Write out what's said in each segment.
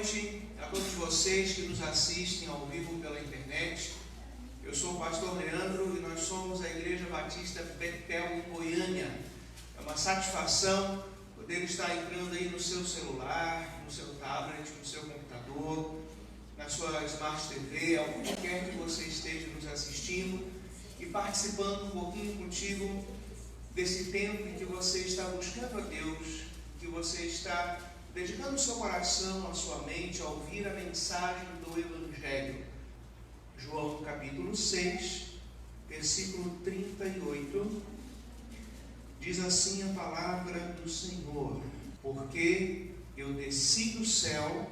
noite a todos vocês que nos assistem ao vivo pela internet. Eu sou o pastor Leandro e nós somos a Igreja Batista Betel em Goiânia. É uma satisfação poder estar entrando aí no seu celular, no seu tablet, no seu computador, na sua Smart TV, aonde quer que você esteja nos assistindo e participando um pouquinho contigo desse tempo em que você está buscando a Deus, que você está dedicando o seu coração, a sua mente a ouvir a mensagem do Evangelho. João capítulo 6, versículo 38, diz assim a palavra do Senhor: porque eu desci do céu,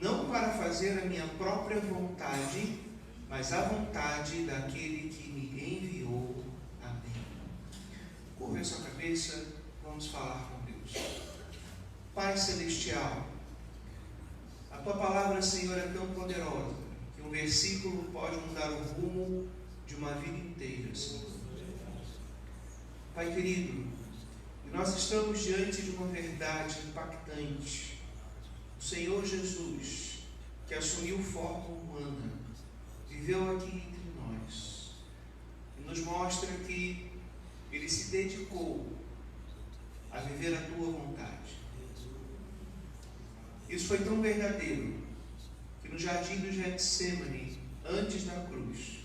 não para fazer a minha própria vontade, mas a vontade daquele que me enviou. Amém. Curva a sua cabeça, vamos falar com Deus. Pai Celestial, a Tua palavra, Senhor, é tão poderosa, que um versículo pode mudar o rumo de uma vida inteira, Senhor. Pai querido, nós estamos diante de uma verdade impactante. O Senhor Jesus, que assumiu forma humana, viveu aqui entre nós e nos mostra que Ele se dedicou a viver a Tua vontade. Isso foi tão verdadeiro que no jardim do Getsêmani, antes da cruz,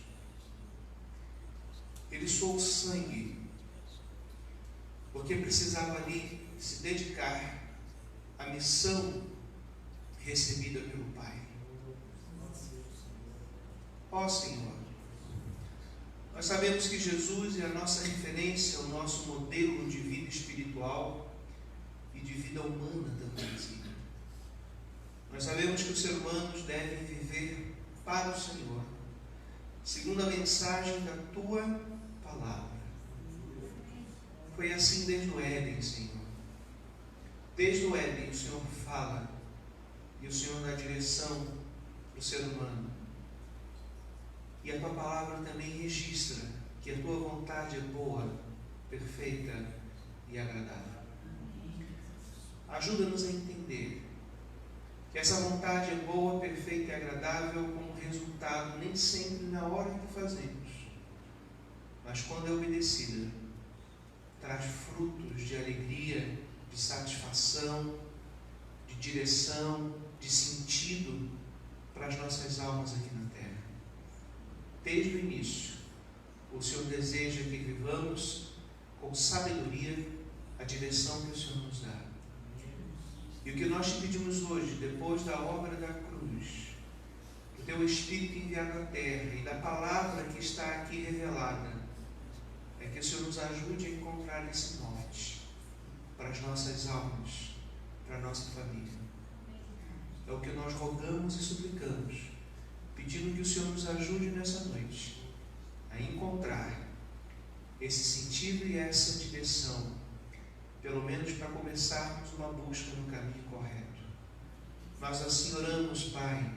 Ele suou sangue, porque precisava ali se dedicar à missão recebida pelo Pai. Ó Senhor, nós sabemos que Jesus é a nossa referência, o nosso modelo de vida espiritual e de vida humana também, Senhor. Nós sabemos que os seres humanos devem viver para o Senhor, segundo a mensagem da Tua palavra. Foi assim desde o Éden, Senhor. Desde o Éden o Senhor fala e o Senhor dá direção para o ser humano. E a Tua palavra também registra que a Tua vontade é boa, perfeita e agradável. Ajuda-nos a entender que essa vontade é boa, perfeita e agradável como resultado nem sempre na hora que fazemos, mas quando é obedecida, traz frutos de alegria, de satisfação, de direção, de sentido para as nossas almas aqui na terra. Desde o início, o Senhor deseja que vivamos com sabedoria a direção que o Senhor nos dá. E o que nós te pedimos hoje, depois da obra da cruz, do Teu Espírito enviado à terra e da palavra que está aqui revelada, é que o Senhor nos ajude a encontrar esse norte para as nossas almas, para a nossa família. É o que nós rogamos e suplicamos, pedindo que o Senhor nos ajude nessa noite a encontrar esse sentido e essa direção, pelo menos para começarmos uma busca no caminho correto. Nós assim oramos, Pai,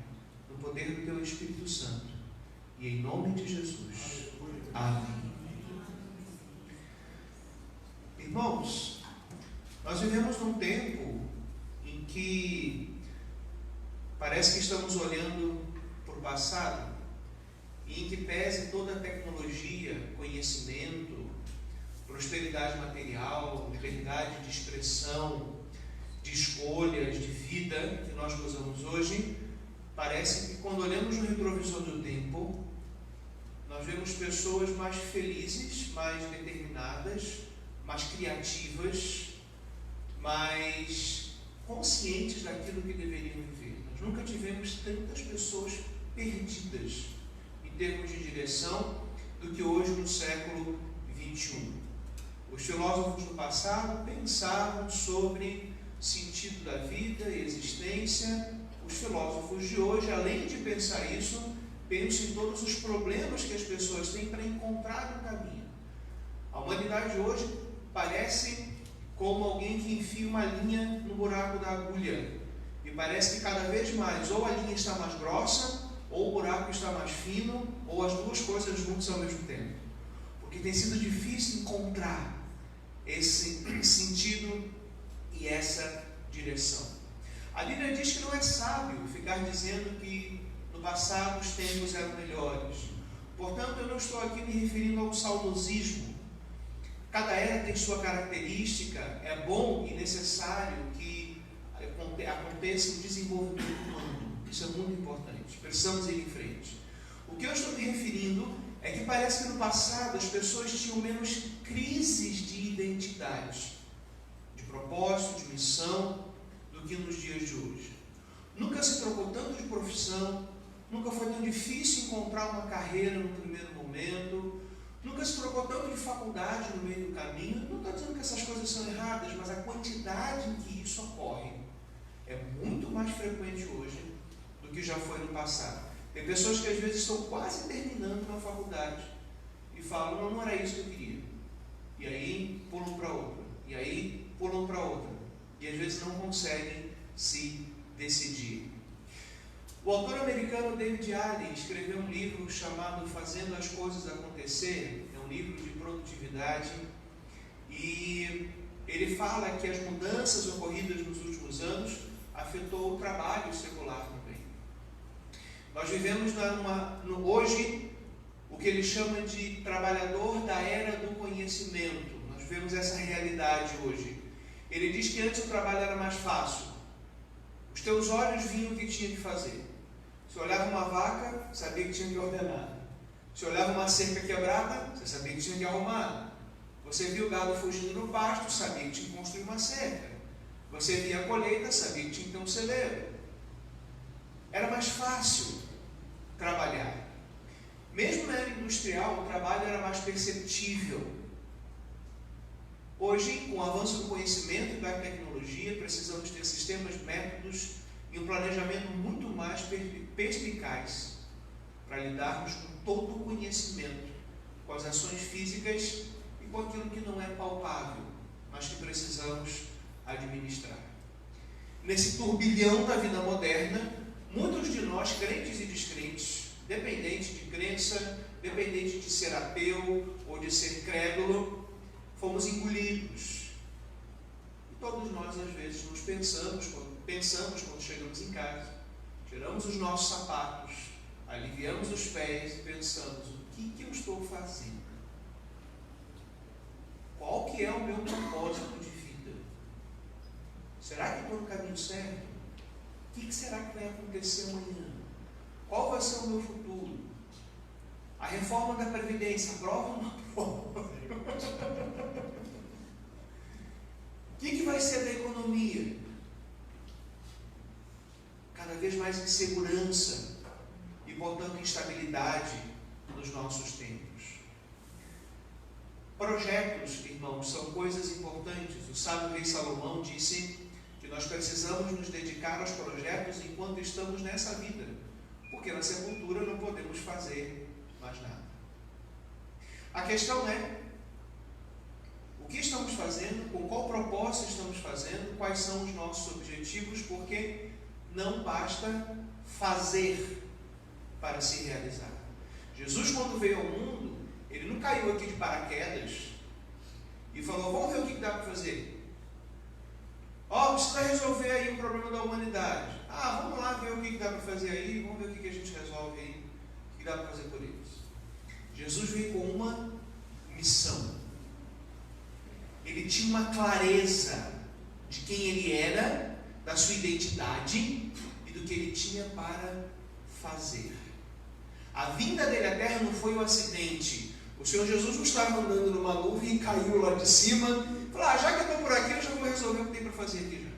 no poder do Teu Espírito Santo, e em nome de Jesus. Amém. Irmãos, nós vivemos num tempo em que parece que estamos olhando para o passado, e em que pese toda a tecnologia, conhecimento, prosperidade material, liberdade de expressão, de escolhas, de vida que nós gozamos hoje, parece que quando olhamos no retrovisor do tempo, nós vemos pessoas mais felizes, mais determinadas, mais criativas, mais conscientes daquilo que deveriam viver. Nós nunca tivemos tantas pessoas perdidas em termos de direção do que hoje no século XXI. Os filósofos do passado pensavam sobre sentido da vida e existência. Os filósofos de hoje, além de pensar isso, pensam em todos os problemas que as pessoas têm para encontrar um caminho. A humanidade hoje parece como alguém que enfia uma linha no buraco da agulha. E parece que cada vez mais, ou a linha está mais grossa, ou o buraco está mais fino, ou as duas coisas juntas ao mesmo tempo. Porque tem sido difícil encontrar esse sentido e essa direção. A Bíblia diz que não é sábio ficar dizendo que no passado os tempos eram melhores. Portanto, eu não estou aqui me referindo ao saudosismo. Cada era tem sua característica, é bom e necessário que aconteça um desenvolvimento humano. Isso é muito importante, precisamos ir em frente. O que eu estou me referindo é que parece que no passado as pessoas tinham menos crises de identidade, de propósito, de missão, do que nos dias de hoje. Nunca se trocou tanto de profissão, nunca foi tão difícil encontrar uma carreira no primeiro momento, nunca se trocou tanto de faculdade no meio do caminho. Não estou dizendo que essas coisas são erradas, mas a quantidade em que isso ocorre é muito mais frequente hoje do que já foi no passado. Tem pessoas que às vezes estão quase terminando na faculdade e falam, não era isso que eu queria. E aí pulam para outra, e aí pulam para outra. E às vezes não conseguem se decidir. O autor americano David Allen escreveu um livro chamado Fazendo as Coisas Acontecer. É um livro de produtividade. E ele fala que as mudanças ocorridas nos últimos anos afetou o trabalho secular também. Nós vivemos hoje o que ele chama de trabalhador da era do conhecimento. Nós vemos essa realidade hoje. Ele diz que antes o trabalho era mais fácil. Os teus olhos viam o que tinha que fazer. Se olhava uma vaca, sabia que tinha que ordenar. Se olhava uma cerca quebrada, você sabia que tinha que arrumar. Você via o gado fugindo no pasto, sabia que tinha que construir uma cerca. Você via a colheita, sabia que tinha que ter um celeiro. Era mais fácil trabalhar. Mesmo na era industrial, o trabalho era mais perceptível. Hoje, com o avanço do conhecimento e da tecnologia, precisamos ter sistemas, métodos e um planejamento muito mais perspicaz para lidarmos com todo o conhecimento, com as ações físicas e com aquilo que não é palpável, mas que precisamos administrar. Nesse turbilhão da vida moderna, muitos de nós, crentes e descrentes, dependente de crença, dependente de ser ateu ou de ser crédulo, fomos engolidos. E todos nós, às vezes, nos pensamos quando chegamos em casa, tiramos os nossos sapatos, aliviamos os pés e pensamos, o que eu estou fazendo? Qual que é o meu propósito de vida? Será que estou no caminho certo? O que será que vai acontecer amanhã? Qual vai ser o meu futuro? A reforma da Previdência, aprova ou não aprova? O que vai ser da economia? Cada vez mais insegurança e, portanto, instabilidade nos nossos tempos. Projetos, irmãos, são coisas importantes. O sábio rei Salomão disse que nós precisamos nos dedicar aos projetos enquanto estamos nessa vida, porque na sepultura não podemos fazer mais nada. A questão é, o que estamos fazendo, com qual propósito estamos fazendo, quais são os nossos objetivos, porque não basta fazer para se realizar. Jesus, quando veio ao mundo, ele não caiu aqui de paraquedas e falou, vamos ver o que dá para fazer. Precisa resolver aí o problema da humanidade. Vamos lá ver o que dá para fazer aí, vamos ver o que a gente resolve aí, o que dá para fazer por eles. Jesus veio com uma missão. Ele tinha uma clareza de quem ele era, da sua identidade e do que ele tinha para fazer. A vinda dele à terra não foi um acidente. O Senhor Jesus não estava andando numa nuvem e caiu lá de cima e falou, já que eu estou por aqui, eu já vou resolver o que tem para fazer aqui já.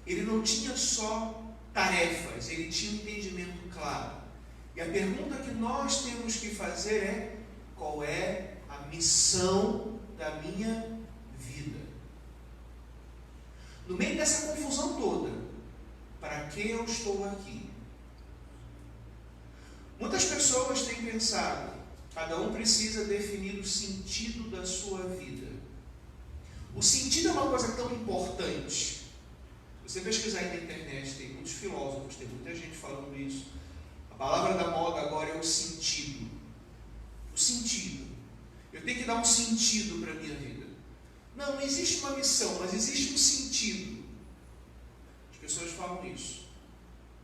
Ele não tinha só tarefas, ele tinha um entendimento claro. E a pergunta que nós temos que fazer é, qual é a missão da minha vida? No meio dessa confusão toda, para que eu estou aqui? Muitas pessoas têm pensado, cada um precisa definir o sentido da sua vida. O sentido é uma coisa tão importante. Se você pesquisar aí na internet, tem muitos filósofos, tem muita gente falando isso. A palavra da moda agora é o sentido. O sentido. Eu tenho que dar um sentido para a minha vida. Não existe uma missão, mas existe um sentido. As pessoas falam isso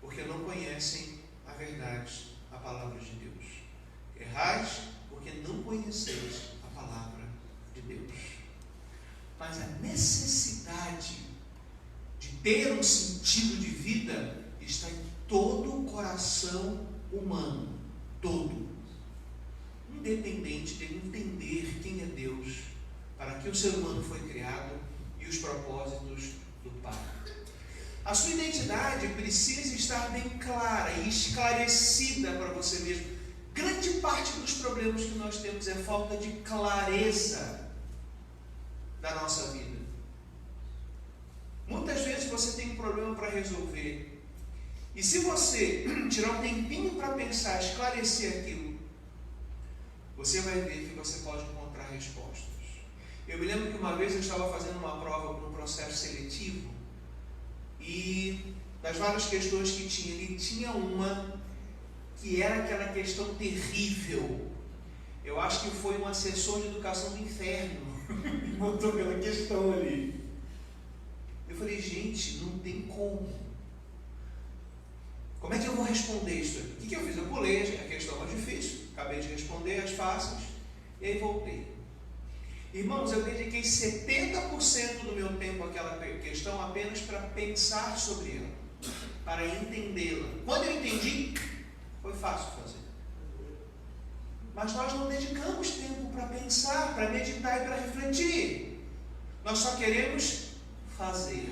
porque não conhecem a verdade, a palavra de Deus. Errais porque não conheceis a palavra de Deus. Mas a necessidade de ter um sentido de vida está em todo o coração humano, todo, independente de entender quem é Deus, para que o ser humano foi criado e os propósitos do Pai. A sua identidade precisa estar bem clara e esclarecida para você mesmo. Grande parte dos problemas que nós temos é falta de clareza da nossa vida. Muitas vezes você tem um problema para resolver, e se você tirar um tempinho para pensar, esclarecer aquilo, você vai ver que você pode encontrar respostas. Eu me lembro que uma vez eu estava fazendo uma prova para um processo seletivo, e das várias questões que tinha, ele tinha uma que era aquela questão terrível. Eu acho que foi um assessor de educação do inferno que botou aquela questão ali. Eu falei, gente, não tem como. Como é que eu vou responder isso? O que eu fiz? Eu pulei a questão mais difícil, acabei de responder as fáceis, e aí voltei. Irmãos, eu dediquei 70% do meu tempo àquela questão apenas para pensar sobre ela, para entendê-la. Quando eu entendi, foi fácil fazer. Mas nós não dedicamos tempo para pensar, para meditar e para refletir. Nós só queremos fazer.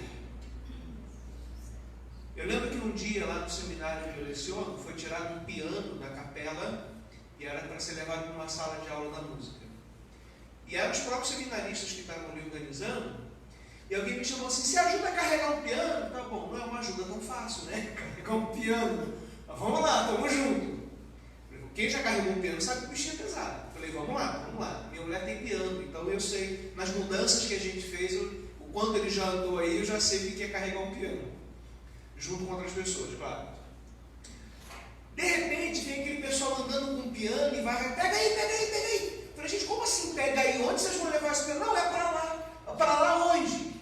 Eu lembro que um dia lá no seminário onde eu leciono, foi tirado um piano da capela e era para ser levado para uma sala de aula da música. E eram os próprios seminaristas que estavam ali organizando, e alguém me chamou assim, você ajuda a carregar um piano? Tá bom, não é uma ajuda tão fácil, né? Carregar um piano. Mas vamos lá, estamos juntos. Quem já carregou um piano sabe que o bichinho é pesado. Eu falei, vamos lá. Minha mulher tem piano, então eu sei, nas mudanças que a gente fez, o quanto ele já andou aí, eu já sei o que é carregar um piano. Junto com outras pessoas, claro. De repente, vem aquele pessoal andando com um piano e vai, pega aí. Eu falei, gente, como assim pega aí? Onde vocês vão levar esse piano? Não, é para lá. Para lá onde?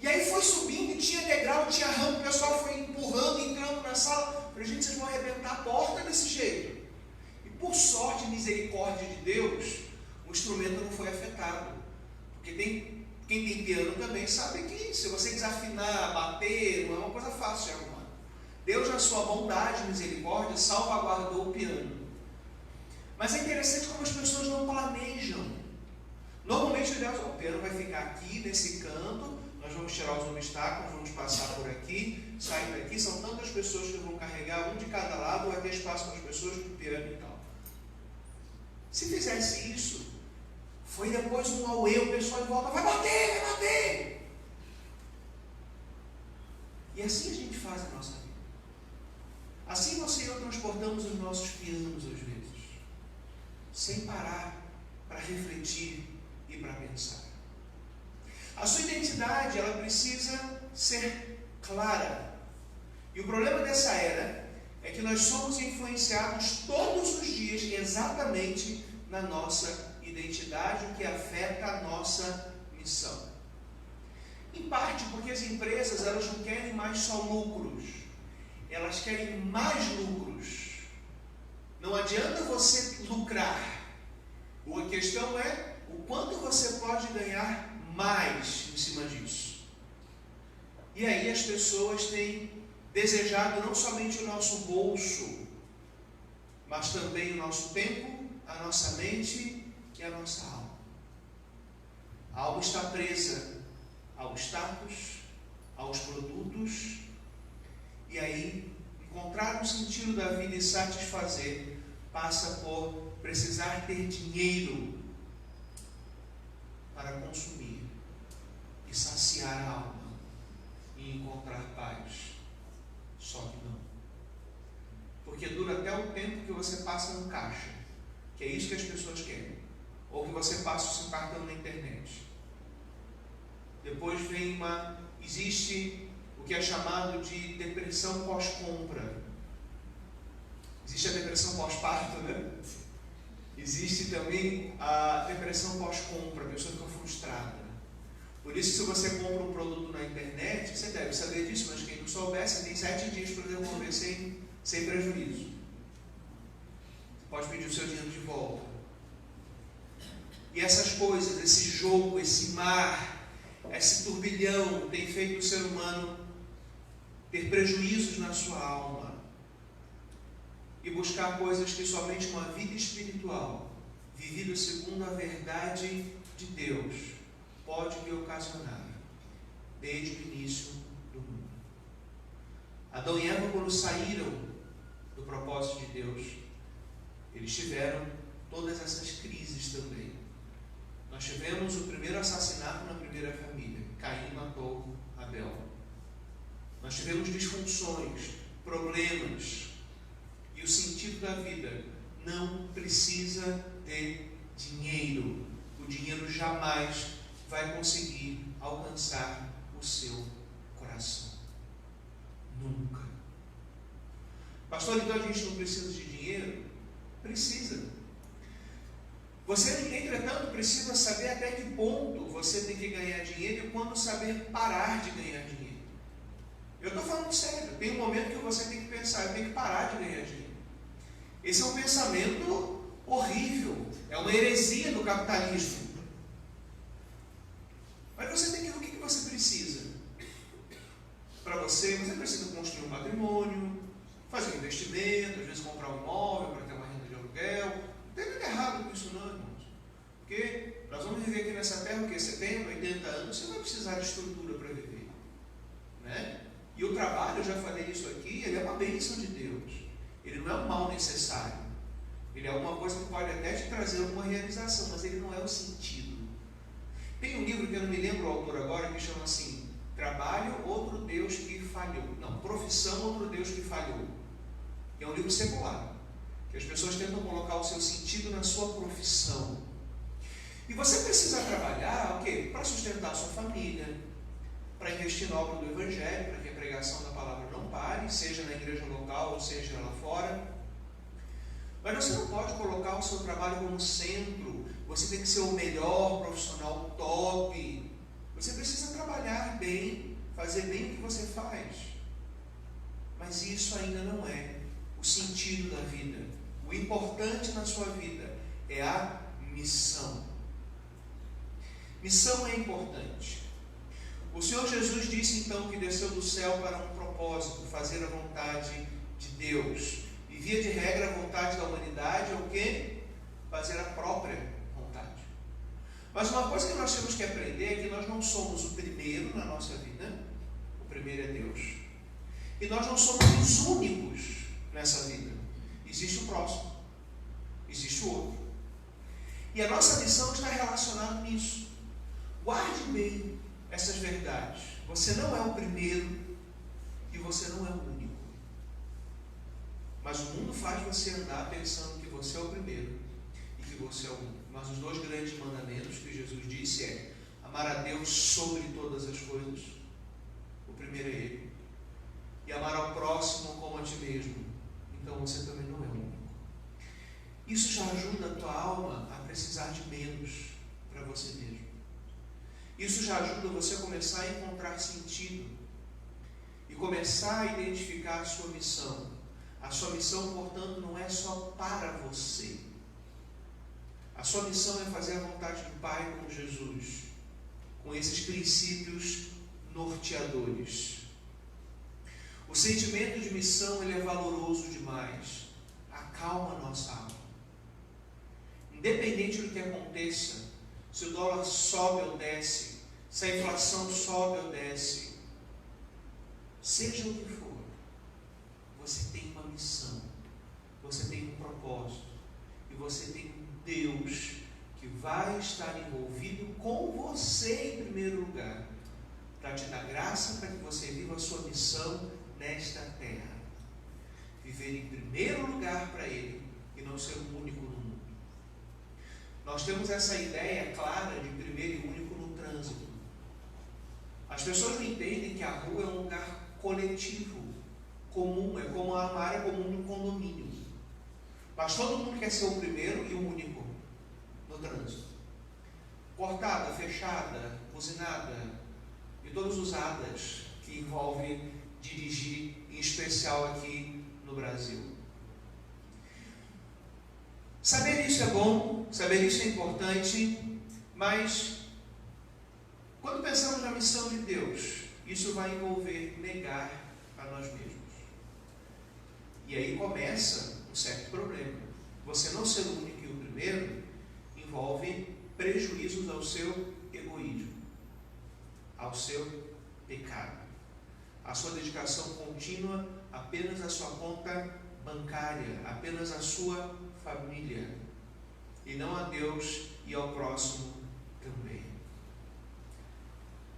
E aí foi subindo, tinha degrau, tinha rampa, o pessoal foi empurrando, entrando na sala. Eu falei, gente, vocês vão arrebentar a porta desse jeito. E por sorte e misericórdia de Deus, o instrumento não foi afetado. Porque quem tem piano também sabe que se você desafinar, bater, não é uma coisa fácil de arrumar. Deus, na sua bondade e misericórdia, salvaguardou o piano. Mas é interessante como as pessoas não planejam. Normalmente o piano vai ficar aqui, nesse canto, nós vamos tirar os obstáculos, vamos passar por aqui, sair daqui, são tantas pessoas que vão carregar, um de cada lado, vai ter espaço para as pessoas do piano e tal. Se fizesse isso, foi depois um auê, o pessoal em volta, vai bater! E assim a gente faz a nossa vida. Assim você e eu transportamos os nossos pianos às vezes, sem parar para refletir e para pensar. A sua identidade, ela precisa ser clara. E o problema dessa era é que nós somos influenciados todos os dias exatamente na nossa identidade, o que afeta a nossa missão. Em parte porque as empresas, elas não querem mais só lucros, elas querem mais lucros. Não adianta você lucrar. A questão é o quanto você pode ganhar mais em cima disso. E aí as pessoas têm desejado não somente o nosso bolso, mas também o nosso tempo, a nossa mente e a nossa alma. A alma está presa ao status, aos produtos, e aí encontrar um sentido da vida e satisfazer passa por precisar ter dinheiro para consumir e saciar a alma e encontrar paz. Só que não. Porque dura até o tempo que você passa no caixa, que é isso que as pessoas querem, ou que você passa o seu cartão na internet. Depois existe o que é chamado de depressão pós-compra. Existe a depressão pós-parto, né? Existe também a depressão pós-compra, a pessoa fica frustrada. Por isso, se você compra um produto na internet, você deve saber disso, mas quem não souber, você tem 7 dias para devolver sem prejuízo. Você pode pedir o seu dinheiro de volta. E essas coisas, esse jogo, esse mar, esse turbilhão tem feito o ser humano ter prejuízos na sua alma e buscar coisas que somente uma vida espiritual, vivida segundo a verdade de Deus, pode lhe ocasionar, desde o início do mundo. Adão e Eva, quando saíram do propósito de Deus, eles tiveram todas essas crises também. Nós tivemos o primeiro assassinato na primeira família. Caim matou Abel. Nós tivemos disfunções, problemas. E o sentido da vida não precisa de dinheiro. O dinheiro jamais vai conseguir alcançar o seu coração. Nunca. Pastor, então a gente não precisa de dinheiro? Precisa. Você, entretanto, precisa saber até que ponto você tem que ganhar dinheiro e quando saber parar de ganhar dinheiro. Eu estou falando sério. Tem um momento que você tem que pensar, eu tenho que parar de ganhar dinheiro. Esse é um pensamento horrível. É uma heresia do capitalismo. Mas você tem que ver o que você precisa. Para você precisa construir um patrimônio, fazer um investimento, às vezes comprar um imóvel para ter uma renda de aluguel. Não tem nada errado com isso não, irmãos. Porque nós vamos viver aqui nessa terra, 70, 80 anos, você vai precisar de estrutura para viver. Né? E o trabalho, eu já falei isso aqui, ele é uma bênção de Deus. Ele não é um mal necessário. Ele é uma coisa que pode até te trazer alguma realização, mas ele não é o sentido. Tem um livro que eu não me lembro o autor agora, que chama assim, Trabalho, Outro Deus que Falhou. Não, Profissão, Outro Deus que Falhou. É um livro secular, que as pessoas tentam colocar o seu sentido na sua profissão. E você precisa trabalhar, o quê? Para sustentar a sua família, para investir na obra do Evangelho, para que a pregação da palavra não pare, seja na igreja local ou seja lá fora. Mas você não pode colocar o seu trabalho como centro. Você tem que ser o melhor profissional, top. Você precisa trabalhar bem, fazer bem o que você faz. Mas isso ainda não é o sentido da vida. O importante na sua vida é a missão. Missão é importante. O Senhor Jesus disse então que desceu do céu para um propósito, fazer a vontade de Deus. E via de regra a vontade da humanidade é o quê? Fazer a própria vontade. Mas uma coisa que nós temos que aprender é que nós não somos o primeiro na nossa vida. O primeiro é Deus. E nós não somos os únicos nessa vida. Existe o próximo. Existe o outro. E a nossa missão está relacionada nisso. Guarde bem essas verdades. Você não é o primeiro e você não é o único. Mas o mundo faz você andar pensando que você é o primeiro e que você é o único. Mas os 2 grandes mandamentos que Jesus disse é amar a Deus sobre todas as coisas. O primeiro é Ele. E amar ao próximo como a ti mesmo. Então você também não é o único. Isso já ajuda a tua alma a precisar de menos para você mesmo. Isso já ajuda você a começar a encontrar sentido e começar a identificar a sua missão. A sua missão, portanto, não é só para você. A sua missão é fazer a vontade do Pai como Jesus, com esses princípios norteadores. O sentimento de missão ele é valoroso demais. Acalma a nossa alma. Independente do que aconteça, se o dólar sobe ou desce, se a inflação sobe ou desce, seja o que for, você tem uma missão, você tem um propósito, e você tem um Deus que vai estar envolvido com você em primeiro lugar, para te dar graça para que você viva a sua missão nesta terra. Viver em primeiro lugar para Ele e não ser o único no mundo. Nós temos essa ideia clara de primeiro e único no trânsito. As pessoas não entendem que a rua é um lugar coletivo, comum, é como uma área comum de um condomínio. Mas todo mundo quer ser o primeiro e o único no trânsito. Cortada, fechada, buzinada e todos os hadas que envolvem dirigir, em especial aqui no Brasil. Saber isso é bom, saber isso é importante, mas quando pensamos na missão de Deus, isso vai envolver negar a nós mesmos. E aí começa um certo problema. Você não ser o único e o primeiro envolve prejuízos ao seu egoísmo, ao seu pecado, à sua dedicação contínua apenas à sua conta bancária, apenas à sua família, e não a Deus e ao próximo também.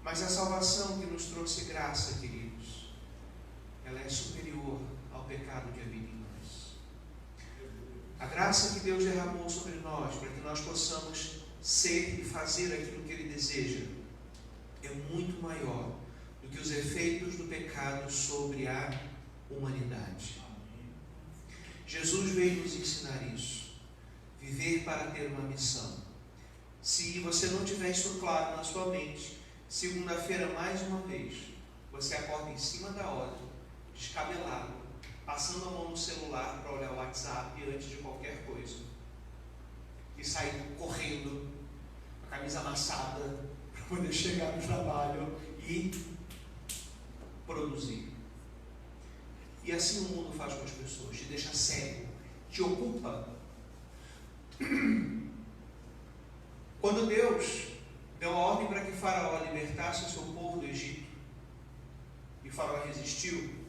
Mas a salvação que nos trouxe graça, queridos, ela é superior ao pecado que habita em nós. A graça que Deus derramou sobre nós, para que nós possamos ser e fazer aquilo que Ele deseja, é muito maior do que os efeitos do pecado sobre a humanidade. Jesus veio nos ensinar isso. Viver para ter uma missão. Se você não tiver isso claro na sua mente, segunda-feira, mais uma vez, você acorda em cima da hora, descabelado, passando a mão no celular para olhar o WhatsApp antes de qualquer coisa, e sair correndo, com a camisa amassada, para poder chegar no trabalho e produzir. E assim o mundo faz com as pessoas, te deixa cego, te ocupa. Quando Deus deu a ordem para que Faraó libertasse o seu povo do Egito, e Faraó resistiu,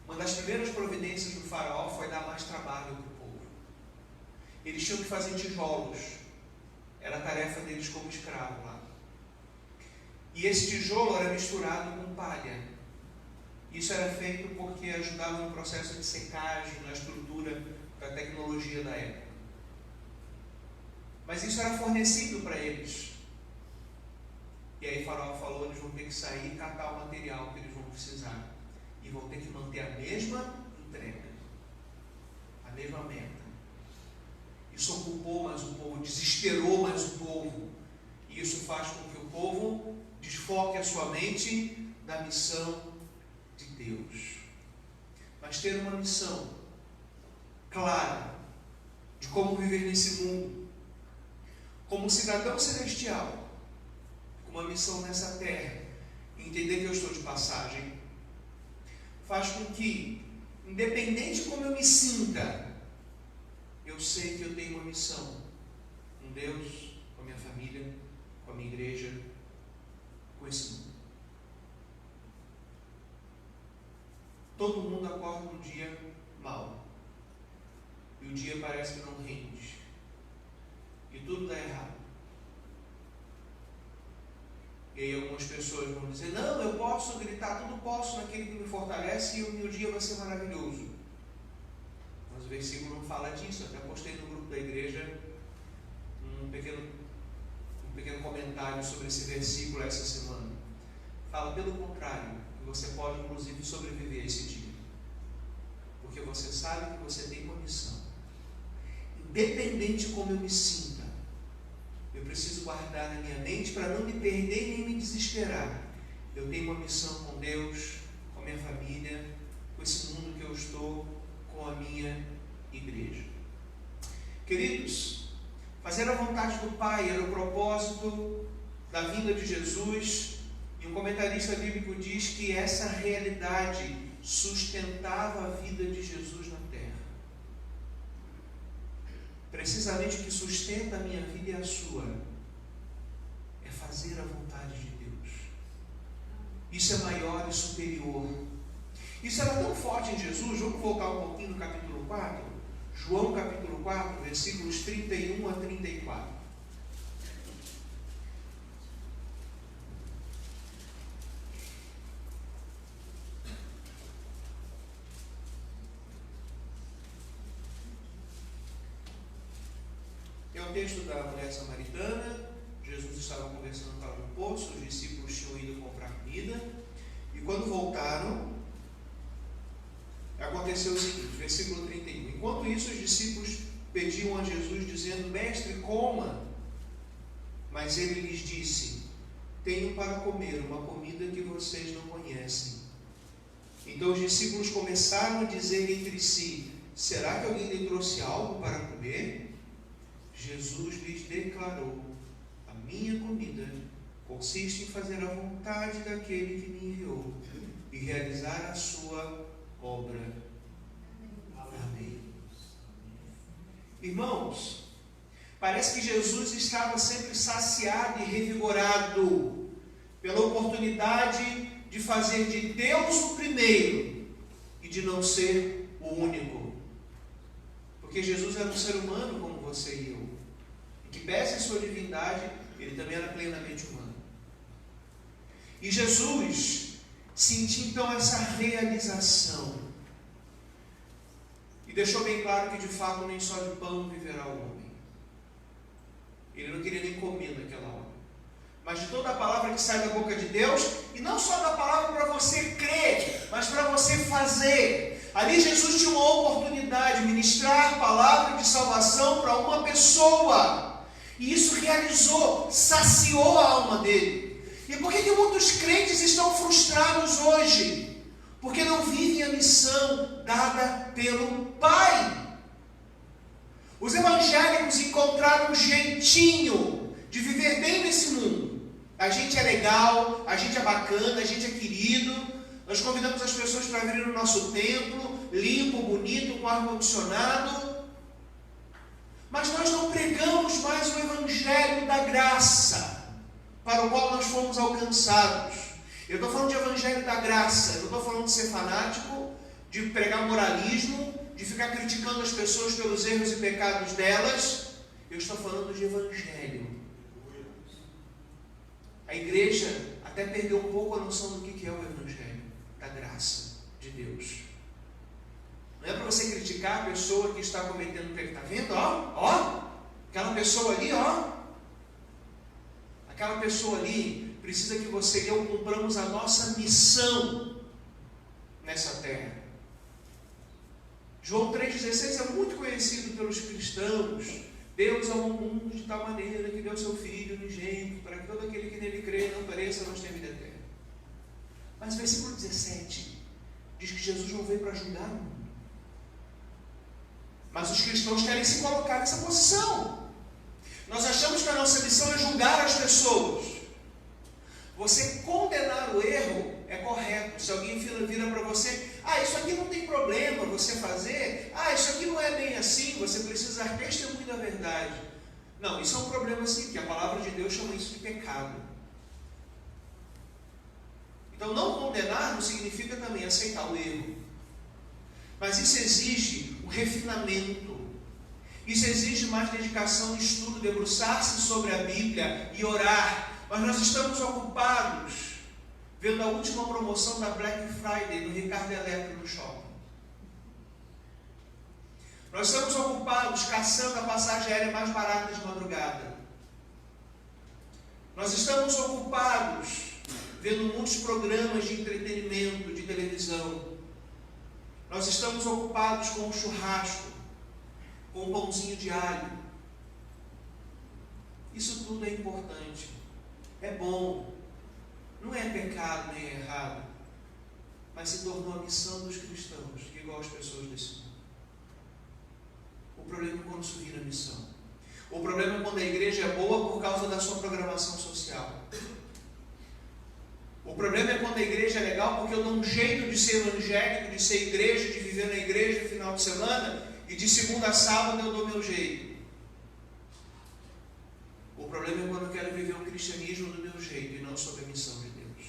uma das primeiras providências do Faraó foi dar mais trabalho para o povo. Eles tinham que fazer tijolos, era a tarefa deles como escravo lá. E esse tijolo era misturado com palha. Isso era feito porque ajudava no processo de secagem, na estrutura da tecnologia da época. Mas isso era fornecido para eles. E aí Faraó falou, eles vão ter que sair e catar o material que eles vão precisar. E vão ter que manter a mesma entrega, a mesma meta. Isso ocupou mais o povo, desesperou mais o povo. E isso faz com que o povo desfoque a sua mente da missão de Deus. Mas ter uma missão clara de como viver nesse mundo, como um cidadão celestial, com uma missão nessa terra, entender que eu estou de passagem, faz com que, independente de como eu me sinta, eu sei que eu tenho uma missão com Deus, com a minha família, com a minha igreja, com esse mundo. Todo mundo acorda um dia mal. E o dia parece que não rende. E tudo dá errado. E aí algumas pessoas vão dizer, não, eu posso gritar, tudo posso naquele que me fortalece e o meu dia vai ser maravilhoso. Mas o versículo não fala disso. Até postei no grupo da igreja um pequeno comentário sobre esse versículo essa semana. Fala pelo contrário, que você pode inclusive sobreviver a esse dia. Porque você sabe que você tem uma missão. Independente de como eu me sinta, eu preciso guardar na minha mente para não me perder nem me desesperar. Eu tenho uma missão com Deus, com a minha família, com esse mundo que eu estou, com a minha igreja. Queridos, fazer a vontade do Pai era o propósito da vinda de Jesus, e um comentarista bíblico diz que essa realidade sustentava a vida de Jesus na terra. Precisamente o que sustenta a minha vida e a sua é fazer a vontade de Deus. Isso é maior e superior. Isso era tão forte em Jesus. Vamos voltar um pouquinho no capítulo 4. João capítulo 4, versículos 31 a 34. É o texto da mulher samaritana. Jesus estava conversando para um poço, os discípulos tinham ido comprar comida, e quando voltaram, aconteceu o seguinte, versículo 31. Enquanto isso, os discípulos pediam a Jesus, dizendo, mestre, coma. Mas ele lhes disse, tenho para comer uma comida que vocês não conhecem. Então os discípulos começaram a dizer entre si: será que alguém lhe trouxe algo para comer? Jesus lhes declarou: a minha comida consiste em fazer a vontade daquele que me enviou e realizar a sua obra. Amém. Irmãos, parece que Jesus estava sempre saciado e revigorado pela oportunidade de fazer de Deus o primeiro e de não ser o único. Porque Jesus era um ser humano como você e eu. E que pese a sua divindade, ele também era plenamente humano. E Jesus sentiu então essa realização. E deixou bem claro que de fato nem só de pão viverá o homem. Ele não queria nem comer naquela hora. Mas de toda a palavra que sai da boca de Deus, e não só da palavra para você crer, mas para você fazer. Ali Jesus tinha uma oportunidade de ministrar a palavra de salvação para uma pessoa. E isso realizou, saciou a alma dele. E por que muitos crentes estão frustrados hoje? Porque não vivem a missão dada pelo Pai. Os evangélicos encontraram um jeitinho de viver bem nesse mundo. A gente é legal, a gente é bacana, a gente é querido. Nós convidamos as pessoas para virem no nosso templo, limpo, bonito, com ar-condicionado. Mas nós não pregamos mais o evangelho da graça, para o qual nós fomos alcançados. Eu estou falando de evangelho da graça, eu não estou falando de ser fanático, de pregar moralismo, de ficar criticando as pessoas pelos erros e pecados delas. Eu estou falando de evangelho. A igreja até perdeu um pouco a noção do que é o evangelho da graça de Deus. Não é para você criticar a pessoa que está cometendo pecado. Está vendo? Ó, aquela pessoa ali, aquela pessoa ali precisa que você e eu cumpramos a nossa missão nessa terra. João 3,16 é muito conhecido pelos cristãos. Deus amou o mundo de tal maneira que deu seu Filho unigênito, para que todo aquele que nele crê não pereça, mas tenha vida eterna. Mas o versículo 17 diz que Jesus não veio para julgar o mundo. Mas os cristãos querem se colocar nessa posição. Nós achamos que a nossa missão é julgar as pessoas. Você condenar o erro é correto. Se alguém vira para você: isso aqui não tem problema você fazer, isso aqui não é bem assim, você precisa dar testemunho da verdade. Não, isso é um problema sim, porque a palavra de Deus chama isso de pecado. Então não condenar não significa também aceitar o erro. Mas isso exige um refinamento. Isso exige mais dedicação e estudo, debruçar-se sobre a Bíblia e orar. Mas nós estamos ocupados vendo a última promoção da Black Friday no Ricardo Eletro no shopping. Nós estamos ocupados caçando a passagem aérea mais barata de madrugada. Nós estamos ocupados vendo muitos programas de entretenimento, de televisão. Nós estamos ocupados com o churrasco, com o pãozinho de alho. Isso tudo é importante. É bom, não é pecado nem é errado, mas se tornou a missão dos cristãos, igual as pessoas desse mundo. O problema é quando isso vira missão. O problema é quando a igreja é boa por causa da sua programação social. O problema é quando a igreja é legal porque eu dou um jeito de ser evangélico, de ser igreja, de viver na igreja no final de semana, e de segunda a sábado eu dou meu jeito. O problema é quando eu quero viver o cristianismo do meu jeito e não sob a missão de Deus.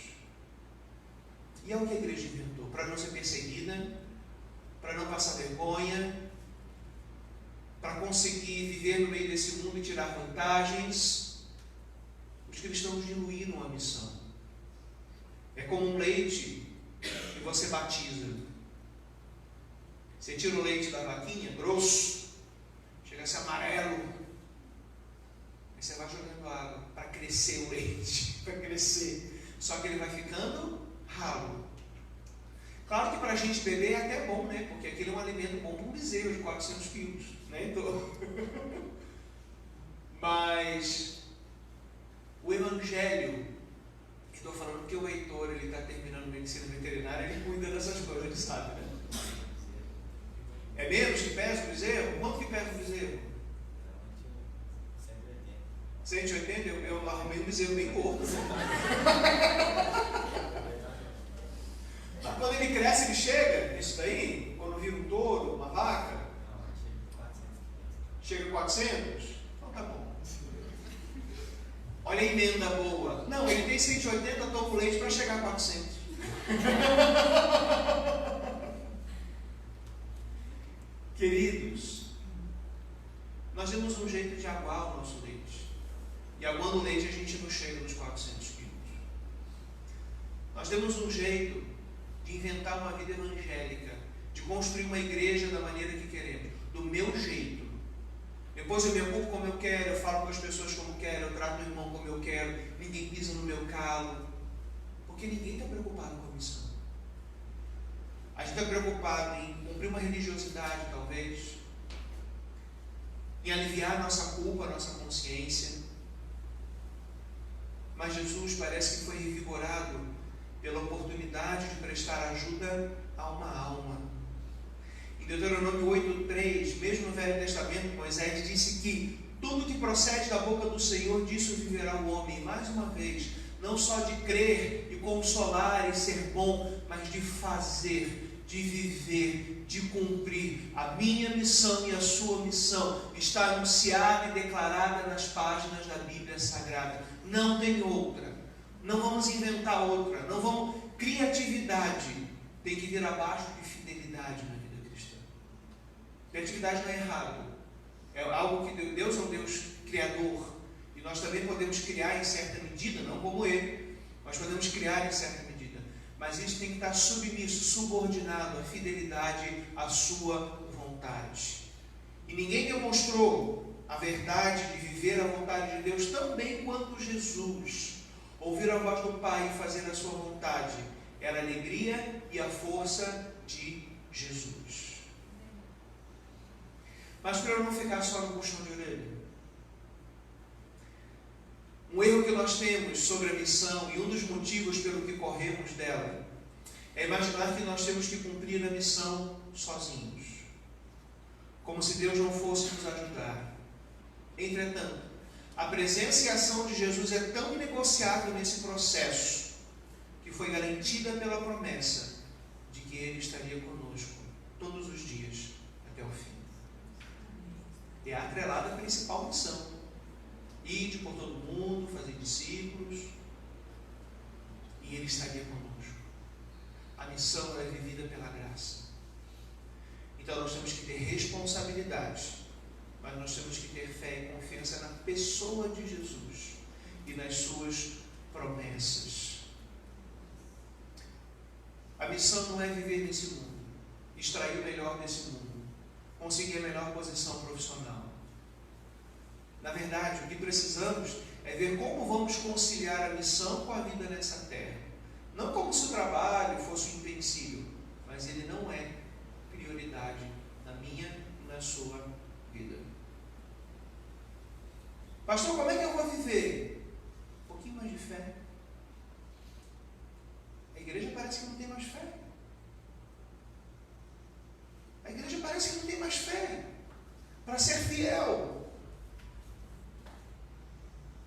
E é o que a igreja inventou, para não ser perseguida, para não passar vergonha, para conseguir viver no meio desse mundo e tirar vantagens. Os cristãos diluíram a missão. É como um leite que você batiza. Você tira o leite da vaquinha, grosso, chega a ser amarelo. Aí você vai jogando água para crescer o leite, para crescer. Só que ele vai ficando ralo. Claro que para a gente beber é até bom, né? Porque aquele é um alimento bom para um bezerro de 400 quilos, né? Então... Mas o Evangelho Estou falando porque o Heitor, ele está terminando medicina veterinária, ele cuida dessas coisas, ele sabe, né? É menos que pesa o bezerro? Quanto que pesa o bezerro? 180? Eu arrumei um bezerro bem gordo. Mas quando ele cresce, ele chega, isso daí, quando vira um touro, uma vaca, chega a 400? Então tá bom. Olha a emenda boa. Não, ele tem 180, toma o leite para chegar a 400. Queridos, nós temos um jeito de aguar o nosso leite. E aguando o leite a gente não chega nos 400 quilos. Nós temos um jeito de inventar uma vida evangélica, de construir uma igreja da maneira que queremos, do meu jeito. Depois eu me ocupo como eu quero, eu falo com as pessoas como eu quero, eu trato o irmão como eu quero, ninguém pisa no meu calo, porque ninguém está preocupado com a missão. A gente está preocupado em cumprir uma religiosidade, talvez, em aliviar a nossa culpa, a nossa consciência. Mas Jesus parece que foi revigorado pela oportunidade de prestar ajuda a uma alma. Em Deuteronômio 8:3, mesmo no Velho Testamento, Moisés disse que tudo que procede da boca do Senhor, disso viverá o homem. E mais uma vez, não só de crer e consolar e ser bom, mas de fazer, de viver, de cumprir. A minha missão e a sua missão está anunciada e declarada nas páginas da Bíblia Sagrada. Não tem outra. Não vamos inventar outra. Não vamos. Criatividade tem que vir abaixo de fidelidade na vida cristã. Criatividade não é errado. É algo que Deus é um Deus criador. E nós também podemos criar em certa medida, não como Ele, mas podemos criar em certa medida. Mas isso tem que estar submisso, subordinado à fidelidade à sua vontade. E ninguém demonstrou a verdade de viver a vontade de Deus tão bem quanto Jesus. Ouvir a voz do Pai e fazer a sua vontade era a alegria e a força de Jesus. Mas para eu não ficar só no puxão de orelha, um erro que nós temos sobre a missão e um dos motivos pelo que corremos dela é imaginar que nós temos que cumprir a missão sozinhos, como se Deus não fosse nos ajudar. Entretanto, a presença e a ação de Jesus é tão inegociável nesse processo que foi garantida pela promessa de que Ele estaria conosco todos os dias até o fim. É atrelada à principal missão: ide por todo mundo, fazer discípulos, e Ele estaria conosco. A missão é vivida pela graça. Então nós temos que ter responsabilidade, mas nós temos que ter fé e confiança na pessoa de Jesus e nas suas promessas. A missão não é viver nesse mundo, extrair o melhor desse mundo, conseguir a melhor posição profissional. Na verdade, o que precisamos é ver como vamos conciliar a missão com a vida nessa terra. Não como se o trabalho fosse um empecilho, mas ele não é prioridade na minha e na sua vida. Pastor, como é que eu vou viver? Um pouquinho mais de fé. A igreja parece que não tem mais fé. A igreja parece que não tem mais fé para ser fiel.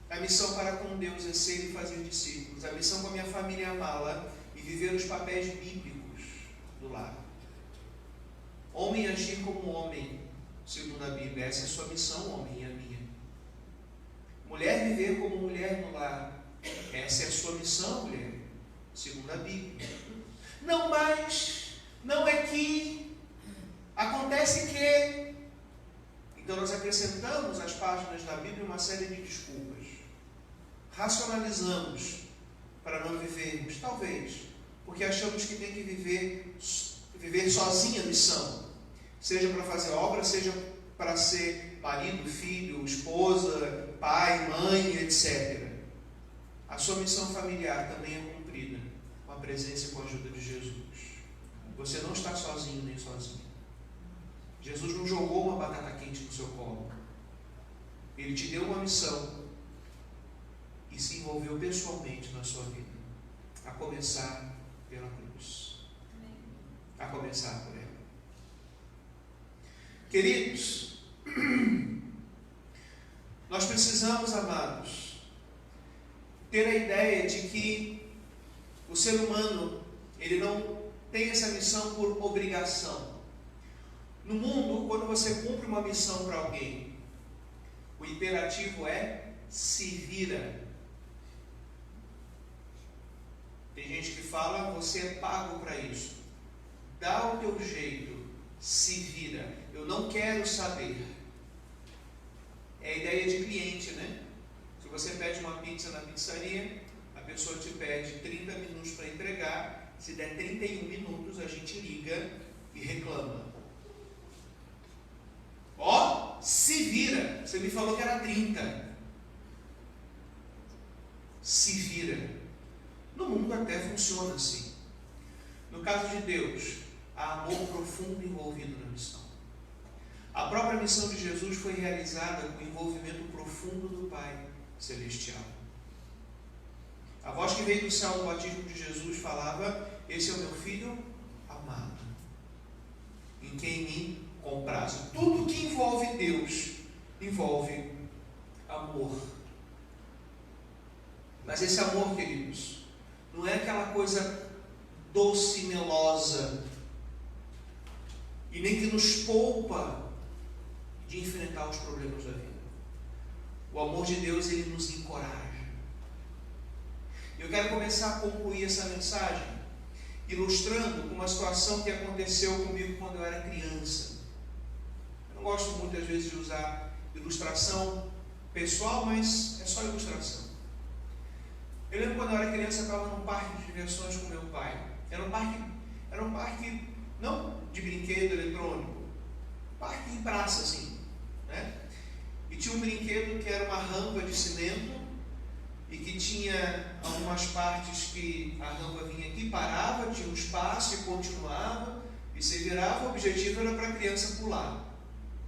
A missão para com Deus é ser e fazer discípulos. A missão com a minha família é amá-la e viver os papéis bíblicos do lar. Homem agir como homem, segundo a Bíblia. Essa é a sua missão, homem, e a minha. Mulher viver como mulher no lar. Essa é a sua missão, mulher, segundo a Bíblia. Não, mas não é que acontece que. Então nós acrescentamos às páginas da Bíblia uma série de desculpas. Racionalizamos para não vivermos, talvez, porque achamos que tem que viver sozinha a missão, seja para fazer obra, seja para ser marido, filho, esposa, pai, mãe, etc. A sua missão familiar também é cumprida com a presença e com a ajuda de Jesus. Você não está sozinho nem sozinha. Jesus não jogou uma batata quente no seu colo. Ele te deu uma missão e se envolveu pessoalmente na sua vida. a começar pela cruz. A começar por ela. Queridos, nós precisamos, amados, ter a ideia de que o ser humano, ele não tem essa missão por obrigação. No mundo, quando você cumpre uma missão para alguém, o imperativo é se vira. Tem gente que fala, você é pago para isso. Dá o teu jeito, se vira. Eu não quero saber. É a ideia de cliente, né? Se você pede uma pizza na pizzaria, a pessoa te pede 30 minutos para entregar. Se der 31 minutos, a gente liga e reclama. Ó, se vira. Você me falou que era 30. Se vira. No mundo até funciona assim. No caso de Deus, há amor profundo envolvido na missão. A própria missão de Jesus foi realizada com o envolvimento profundo do Pai Celestial. A voz que veio do céu no batismo de Jesus falava: esse é o meu filho amado, em quem me comprazo. Tudo que envolve Deus envolve amor. Mas esse amor, queridos, não é aquela coisa doce e melosa, e nem que nos poupa de enfrentar os problemas da vida. O amor de Deus, ele nos encoraja. Eu quero começar a concluir essa mensagem ilustrando uma situação que aconteceu comigo quando eu era criança. Eu não gosto muitas vezes de usar ilustração pessoal, mas é só ilustração. Eu lembro quando eu era criança, eu estava num parque de diversões com meu pai. Era um parque não de brinquedo eletrônico, parque em praça assim, né? E tinha um brinquedo que era uma rampa de cimento e que tinha algumas partes que a rampa vinha aqui, parava, tinha um espaço e continuava, e se virava. O objetivo era para a criança pular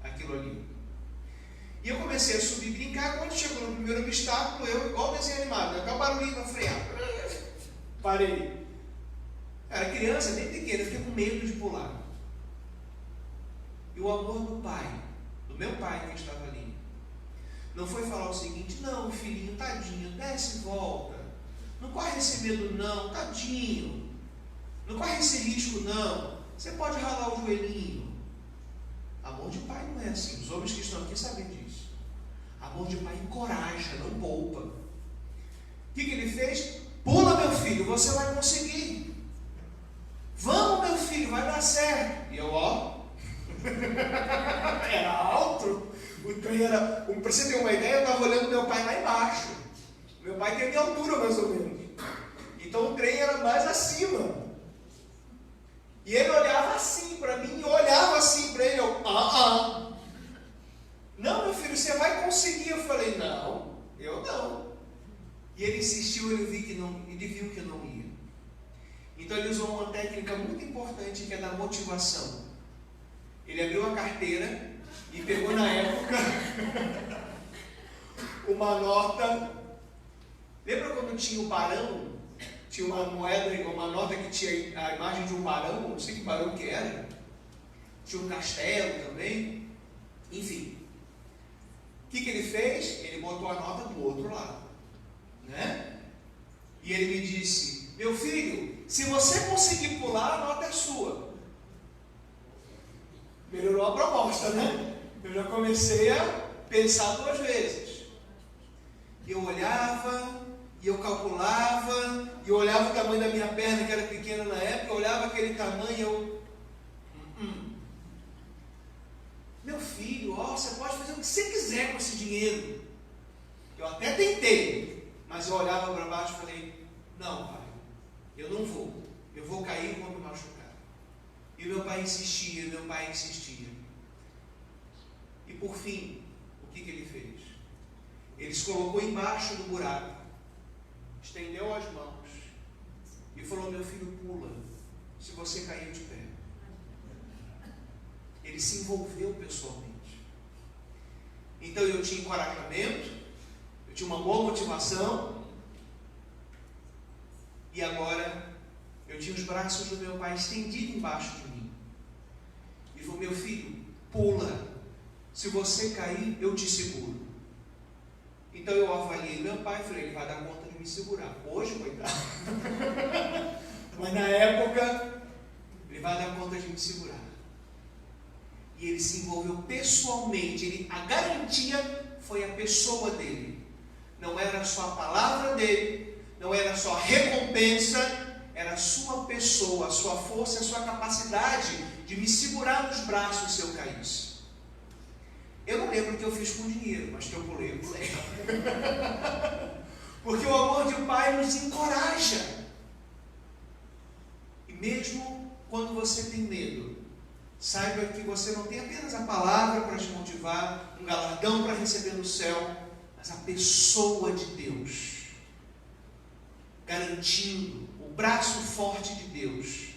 aquilo ali. E eu comecei a subir e brincar. Quando chegou no primeiro obstáculo, eu, igual desenho animado, até o barulhinho para frear. Parei. Era criança, bem pequena, eu fiquei com medo de pular. E o amor do pai, do meu pai que estava ali, não foi falar o seguinte: não, filhinho, tadinho, desce e volta. Não corre esse medo não, tadinho. Não corre esse risco não. Você pode ralar o joelhinho. Amor de pai não é assim. Os homens que estão aqui sabem disso. Amor de pai encoraja, não poupa. O que ele fez? Pula, meu filho, você vai conseguir. Vamos, meu filho, vai dar certo. E eu, ó, era alto. O trem era, para você ter uma ideia, eu estava olhando meu pai lá embaixo. Meu pai tem a minha altura, mais ou menos. Então o trem era mais acima. E ele olhava assim para mim, e eu olhava assim para ele. Eu, não, meu filho, você vai conseguir. Eu falei, não, eu não. E ele insistiu, ele viu que não ia. Então ele usou uma técnica muito importante, que é da motivação. Ele abriu a carteira e pegou na época uma nota. Lembra quando tinha o barão? Tinha uma moeda, uma nota que tinha a imagem de um barão, não sei que barão que era. Tinha um castelo também. Enfim. O que ele fez? Ele botou a nota do outro lado, né? E ele me disse: meu filho, se você conseguir pular, a nota é sua. Melhorou a proposta, né? Eu já comecei a pensar 2 vezes. Eu olhava, e eu calculava, e eu olhava o tamanho da minha perna, que era pequena na época, eu olhava aquele tamanho e eu... Meu filho, ó, você pode fazer o que você quiser com esse dinheiro. Eu até tentei, mas eu olhava para baixo e falei: não, pai, eu não vou. Eu vou cair e vou me machucar. E meu pai insistia, E por fim, o que ele fez? Ele se colocou embaixo do buraco, estendeu as mãos e falou: meu filho, pula, se você cair de pé. Ele se envolveu pessoalmente. Então eu tinha encorajamento, eu tinha uma boa motivação, E agora, eu tinha os braços do meu pai estendidos embaixo de mim. Ele falou: meu filho, pula. Se você cair, eu te seguro. Então eu avaliei meu pai e falei: ele vai dar conta de me segurar. Hoje, coitado. Mas na época, ele vai dar conta de me segurar. E ele se envolveu pessoalmente. A garantia foi a pessoa dele. Não era só a palavra dele, não era só a recompensa, era a sua pessoa, a sua força, a sua capacidade de me segurar nos braços se eu caísse. Eu não lembro o que eu fiz com dinheiro, mas que eu pulei, eu pulei. Porque o amor de pai nos encoraja. E mesmo quando você tem medo, saiba que você não tem apenas a palavra para te motivar, um galardão para receber no céu, mas a pessoa de Deus, garantindo o braço forte de Deus.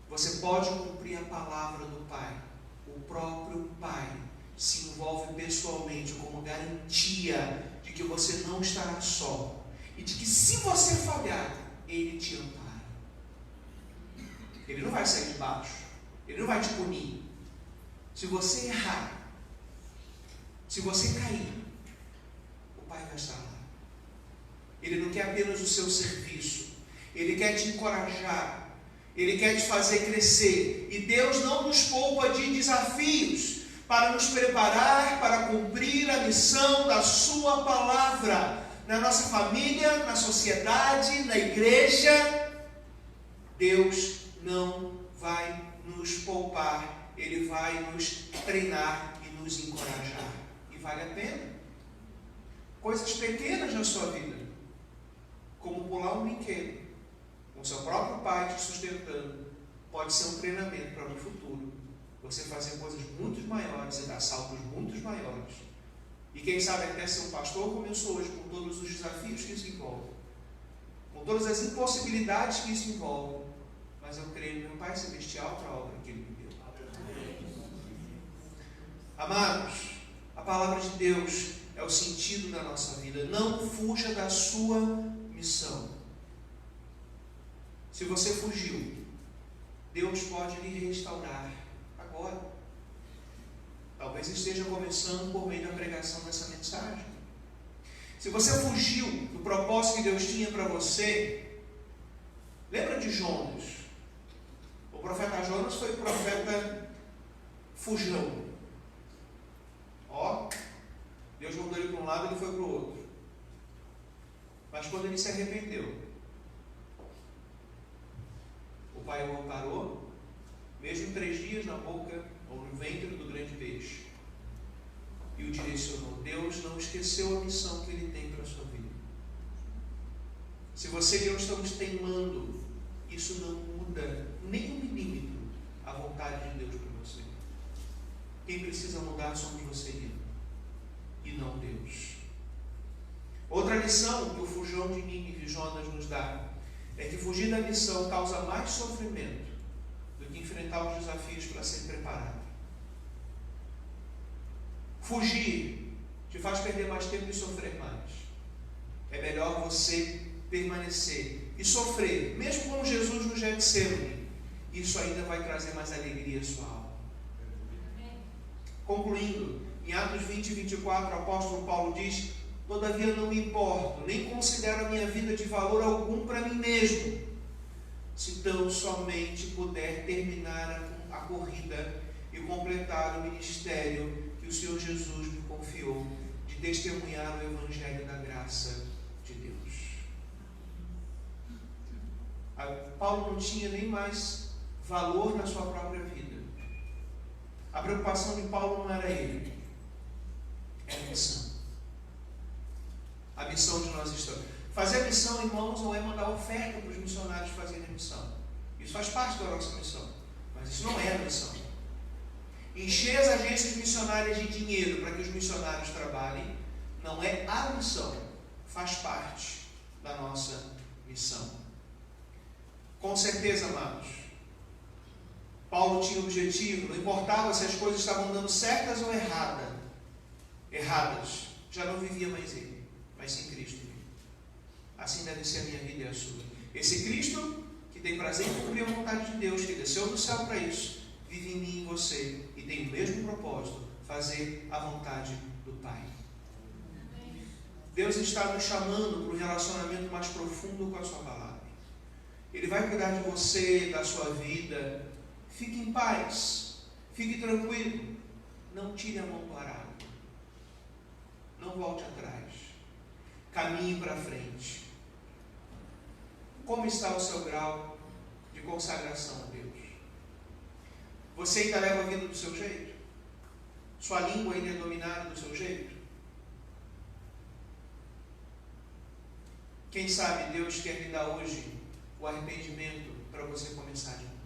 Você pode cumprir a palavra do Pai. O próprio Pai se envolve pessoalmente como garantia de que você não estará só e de que se você falhar, Ele te ampara. Ele não vai sair de baixo, Ele não vai te punir. Se você errar, se você cair, o Pai vai estar lá. Ele não quer apenas o seu serviço, Ele quer te encorajar, Ele quer te fazer crescer. E Deus não nos poupa de desafios para nos preparar para cumprir a missão da sua palavra, na nossa família, na sociedade, na igreja. Deus não vai nos poupar, Ele vai nos treinar e nos encorajar. E vale a pena. Coisas pequenas na sua vida, como pular um brinquedo, com seu próprio pai te sustentando, pode ser um treinamento para o futuro. Você fazer coisas muito maiores e dar saltos muito maiores. E quem sabe até ser um pastor, começou hoje com todos os desafios que isso envolve, com todas as impossibilidades que isso envolve. Mas eu creio no meu Pai Celestial para a obra que Ele me deu. Amados, a palavra de Deus é o sentido da nossa vida. Não fuja da sua missão. Se você fugiu, Deus pode lhe restaurar agora. Talvez esteja começando por meio da pregação dessa mensagem. Se você fugiu do propósito que Deus tinha para você, lembra de Jonas? O profeta Jonas foi o profeta fujão. Deus mandou ele para um lado, ele foi para o outro. Mas quando ele se arrependeu, o Pai o amparou, mesmo 3 dias na boca ou no ventre do grande peixe, e o direcionou. Deus não esqueceu a missão que Ele tem para a sua vida. Se você e eu estamos teimando, isso não muda nem 1 milímetro a vontade de Deus para você. Quem precisa mudar somos você e não Deus. Outra lição que o fujão de Nínive, Jonas, nos dá é que fugir da missão causa mais sofrimento do que enfrentar os desafios para ser preparado. Fugir te faz perder mais tempo e sofrer mais. É melhor você permanecer e sofrer, mesmo como Jesus no Getsemane. Isso ainda vai trazer mais alegria à sua alma. Concluindo, em Atos 20 e 24, o apóstolo Paulo diz: todavia não me importo, nem considero a minha vida de valor algum para mim mesmo, se tão somente puder terminar a corrida e completar o ministério que o Senhor Jesus me confiou, de testemunhar o Evangelho da graça de Deus. Paulo não tinha nem mais valor na sua própria vida. A preocupação de Paulo não era ele, era a missão. A missão de nós estamos. Fazer a missão, irmãos, não é mandar oferta para os missionários fazerem a missão. Isso faz parte da nossa missão, mas isso não é a missão. Encher as agências missionárias de dinheiro para que os missionários trabalhem não é a missão, faz parte da nossa missão. Com certeza, amados, Paulo tinha um objetivo, não importava se as coisas estavam dando certas ou erradas, já não vivia mais ele, mas sim Cristo. Assim deve ser a minha vida e a sua. Esse Cristo que tem prazer em cumprir a vontade de Deus, que desceu do céu para isso, vive em mim e em você e tem o mesmo propósito, fazer a vontade do Pai. Deus está nos chamando para um relacionamento mais profundo com a sua palavra. Ele vai cuidar de você, da sua vida. Fique em paz, fique tranquilo, não tire a mão do arado, não volte atrás, caminhe para frente. Como está o seu grau de consagração a Deus? Você ainda leva a vida do seu jeito? Sua língua ainda é dominada do seu jeito? Quem sabe Deus quer lhe dar hoje o arrependimento para você começar de novo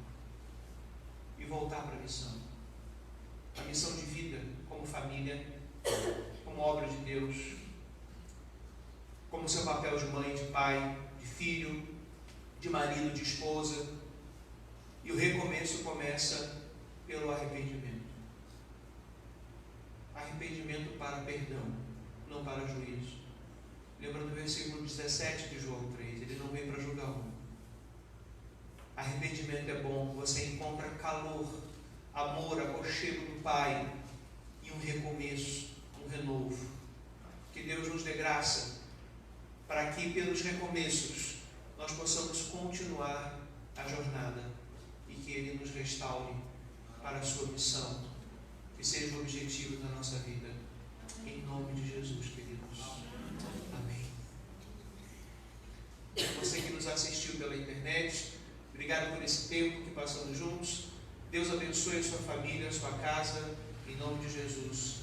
e voltar para a missão de vida, como família, como obra de Deus, como seu papel de mãe, de pai, de filho, de marido, de esposa. E o recomeço começa pelo arrependimento. Arrependimento para perdão, não para juízo. Lembra do versículo 17 de João 3, ele não veio para julgar o mundo. Arrependimento é bom, você encontra calor, amor, aconchego do Pai e um recomeço, um renovo. Que Deus nos dê graça para que pelos recomeços nós possamos continuar a jornada e que Ele nos restaure para a sua missão, que seja o objetivo da nossa vida. Em nome de Jesus, queridos. Amém. Você que nos assistiu pela internet, obrigado por esse tempo que passamos juntos. Deus abençoe a sua família, a sua casa, em nome de Jesus.